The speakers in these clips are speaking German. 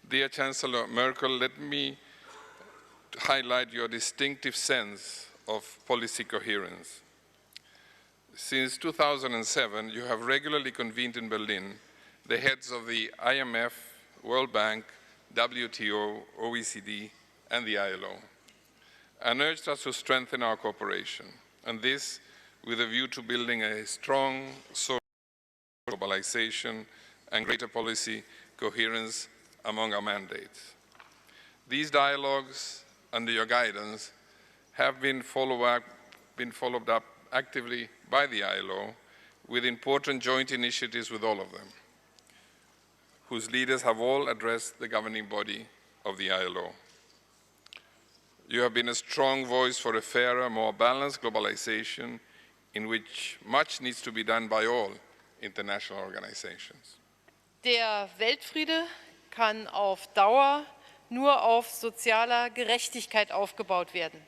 Dear Chancellor Merkel, let me highlight your distinctive sense of policy coherence. Since 2007, you have regularly convened in Berlin the heads of the IMF, World Bank, WTO, OECD, and the ILO, and urged us to strengthen our cooperation, and this with a view to building a strong social globalization and greater policy coherence among our mandates. These dialogues, under your guidance, have been followed up actively by the ILO with important joint initiatives with all of them, whose leaders have all addressed the governing body of the ILO. You have been a strong voice for a fairer, more balanced globalization in which much needs to be done by all international organizations. Der Weltfriede kann auf Dauer nur auf sozialer Gerechtigkeit aufgebaut werden.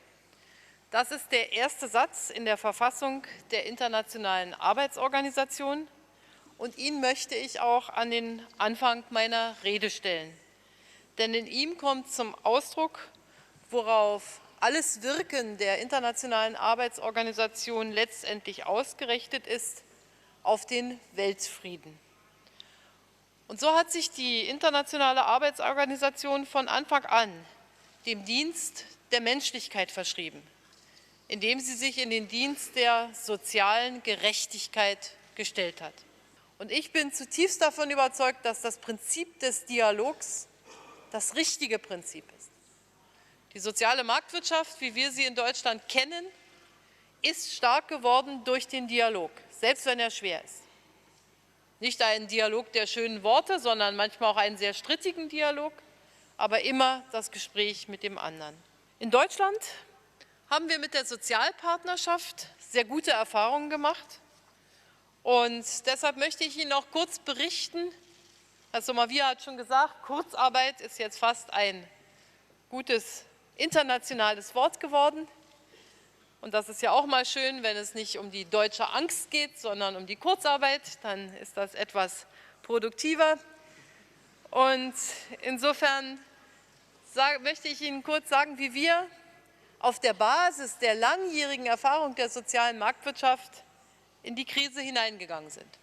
Das ist der erste Satz in der Verfassung der Internationalen Arbeitsorganisation und ihn möchte ich auch an den Anfang meiner Rede stellen. Denn in ihm kommt zum Ausdruck, worauf alles Wirken der Internationalen Arbeitsorganisation letztendlich ausgerichtet ist, auf den Weltfrieden. Und so hat sich die Internationale Arbeitsorganisation von Anfang an dem Dienst der Menschlichkeit verschrieben, indem sie sich in den Dienst der sozialen Gerechtigkeit gestellt hat. Und ich bin zutiefst davon überzeugt, dass das Prinzip des Dialogs das richtige Prinzip ist. Die soziale Marktwirtschaft, wie wir sie in Deutschland kennen, ist stark geworden durch den Dialog, selbst wenn er schwer ist. Nicht ein Dialog der schönen Worte, sondern manchmal auch einen sehr strittigen Dialog, aber immer das Gespräch mit dem anderen. In Deutschland haben wir mit der Sozialpartnerschaft sehr gute Erfahrungen gemacht. Und deshalb möchte ich Ihnen noch kurz berichten, Herr Somavia hat schon gesagt, Kurzarbeit ist jetzt fast ein gutes internationales Wort geworden. Und das ist ja auch mal schön, wenn es nicht um die deutsche Angst geht, sondern um die Kurzarbeit, dann ist das etwas produktiver. Und insofern möchte ich Ihnen kurz sagen, wie wir auf der Basis der langjährigen Erfahrung der sozialen Marktwirtschaft in die Krise hineingegangen sind.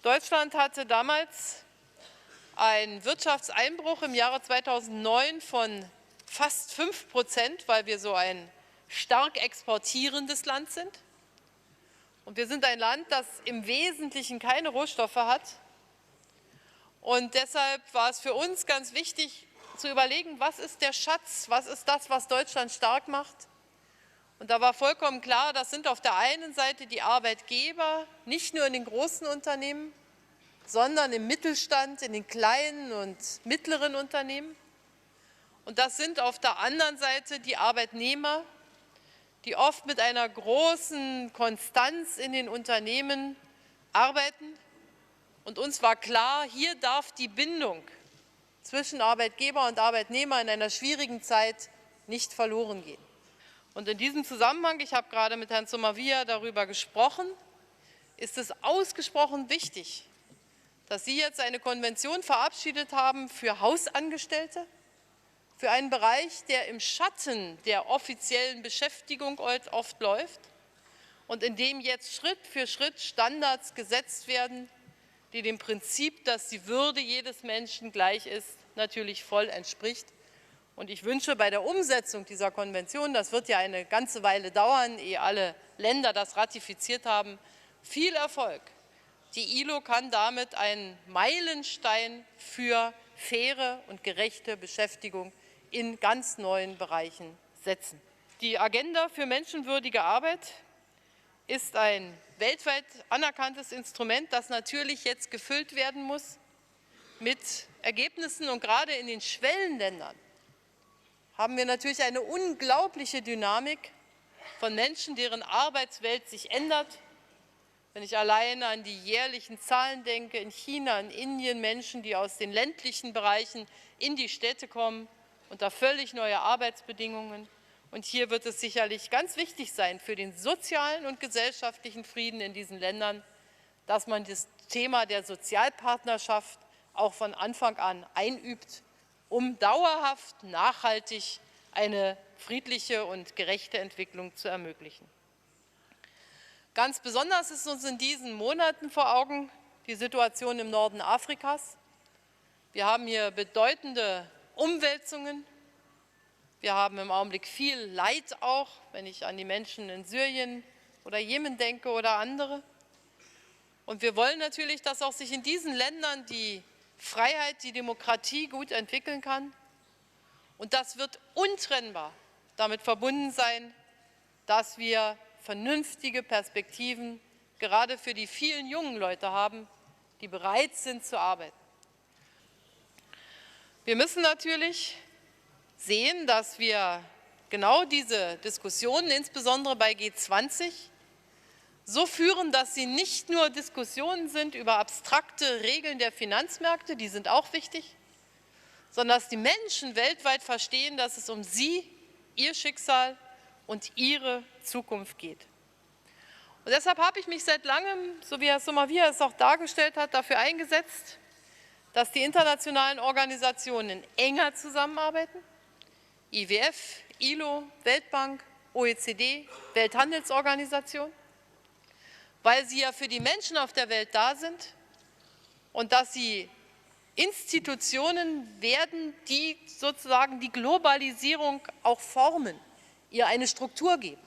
Deutschland hatte damals einen Wirtschaftseinbruch im Jahre 2009 von fast 5%, weil wir so ein stark exportierendes Land sind. Und wir sind ein Land, das im Wesentlichen keine Rohstoffe hat. Und deshalb war es für uns ganz wichtig zu überlegen, was ist der Schatz, was ist das, was Deutschland stark macht. Und da war vollkommen klar, das sind auf der einen Seite die Arbeitgeber, nicht nur in den großen Unternehmen, sondern im Mittelstand, in den kleinen und mittleren Unternehmen. Und das sind auf der anderen Seite die Arbeitnehmer, die oft mit einer großen Konstanz in den Unternehmen arbeiten. Und uns war klar, hier darf die Bindung zwischen Arbeitgeber und Arbeitnehmer in einer schwierigen Zeit nicht verloren gehen. Und in diesem Zusammenhang, ich habe gerade mit Herrn Somavia darüber gesprochen, ist es ausgesprochen wichtig, dass Sie jetzt eine Konvention verabschiedet haben für Hausangestellte, für einen Bereich, der im Schatten der offiziellen Beschäftigung oft läuft und in dem jetzt Schritt für Schritt Standards gesetzt werden, die dem Prinzip, dass die Würde jedes Menschen gleich ist, natürlich voll entspricht. Und ich wünsche bei der Umsetzung dieser Konvention, das wird ja eine ganze Weile dauern, ehe alle Länder das ratifiziert haben, viel Erfolg. Die ILO kann damit einen Meilenstein für faire und gerechte Beschäftigung in ganz neuen Bereichen setzen. Die Agenda für menschenwürdige Arbeit ist ein weltweit anerkanntes Instrument, das natürlich jetzt gefüllt werden muss mit Ergebnissen. Und gerade in den Schwellenländern haben wir natürlich eine unglaubliche Dynamik von Menschen, deren Arbeitswelt sich ändert. Wenn ich alleine an die jährlichen Zahlen denke, in China, in Indien, Menschen, die aus den ländlichen Bereichen in die Städte kommen, unter völlig neue Arbeitsbedingungen. Und hier wird es sicherlich ganz wichtig sein für den sozialen und gesellschaftlichen Frieden in diesen Ländern, dass man das Thema der Sozialpartnerschaft auch von Anfang an einübt, um dauerhaft, nachhaltig eine friedliche und gerechte Entwicklung zu ermöglichen. Ganz besonders ist uns in diesen Monaten vor Augen die Situation im Norden Afrikas. Wir haben hier bedeutende Umwälzungen. Wir haben im Augenblick viel Leid auch, wenn ich an die Menschen in Syrien oder Jemen denke oder andere. Und wir wollen natürlich, dass auch sich in diesen Ländern die Freiheit, die Demokratie gut entwickeln kann. Und das wird untrennbar damit verbunden sein, dass wir vernünftige Perspektiven gerade für die vielen jungen Leute haben, die bereit sind zu arbeiten. Wir müssen natürlich sehen, dass wir genau diese Diskussionen, insbesondere bei G20, so führen, dass sie nicht nur Diskussionen sind über abstrakte Regeln der Finanzmärkte, die sind auch wichtig, sondern dass die Menschen weltweit verstehen, dass es um sie, ihr Schicksal und ihre Zukunft geht. Und deshalb habe ich mich seit langem, so wie Herr Somavia es auch dargestellt hat, dafür eingesetzt, dass die internationalen Organisationen enger zusammenarbeiten, IWF, ILO, Weltbank, OECD, Welthandelsorganisation, weil sie ja für die Menschen auf der Welt da sind und dass sie Institutionen werden, die sozusagen die Globalisierung auch formen, ihr eine Struktur geben.